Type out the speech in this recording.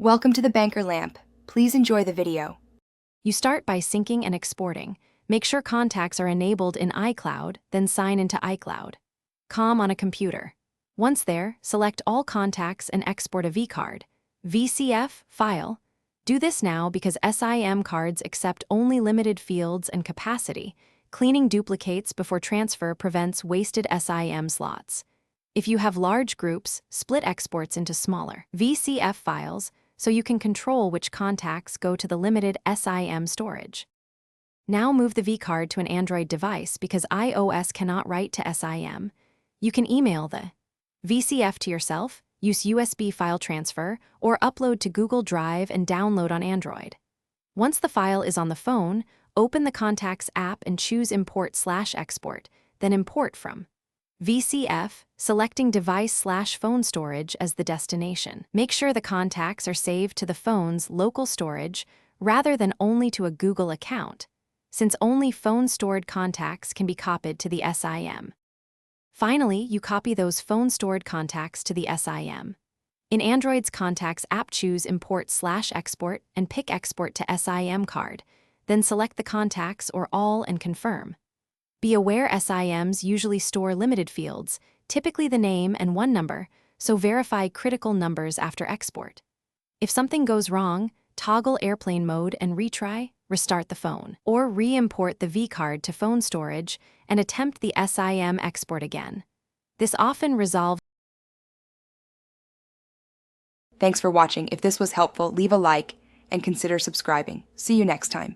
Welcome to the Banker Lamp. Please enjoy the video. You start by syncing and exporting. Make sure contacts are enabled in iCloud, then sign into iCloud. COM on a computer. Once there, select all contacts and export a vCard. VCF file. Do this now because SIM cards accept only limited fields and capacity. Cleaning duplicates before transfer prevents wasted SIM slots. If you have large groups, split exports into smaller VCF files so you can control which contacts go to the limited SIM storage. Now move the vCard to an Android device because iOS cannot write to SIM. You can email the VCF to yourself, use USB file transfer, or upload to Google Drive and download on Android. Once the file is on the phone, open the Contacts app and choose Import/Export, then import from VCF, selecting device/phone storage as the destination. Make sure the contacts are saved to the phone's local storage rather than only to a Google account, since only phone-stored contacts can be copied to the SIM. Finally, you copy those phone-stored contacts to the SIM. In Android's Contacts app, choose Import/Export and pick Export to SIM card, then select the contacts or all and confirm. Be aware SIMs usually store limited fields, typically the name and one number, so verify critical numbers after export. If something goes wrong, toggle airplane mode and retry, restart the phone, or re-import the vCard to phone storage and attempt the SIM export again. This often resolves. Thanks for watching. If this was helpful, leave a like and consider subscribing. See you next time.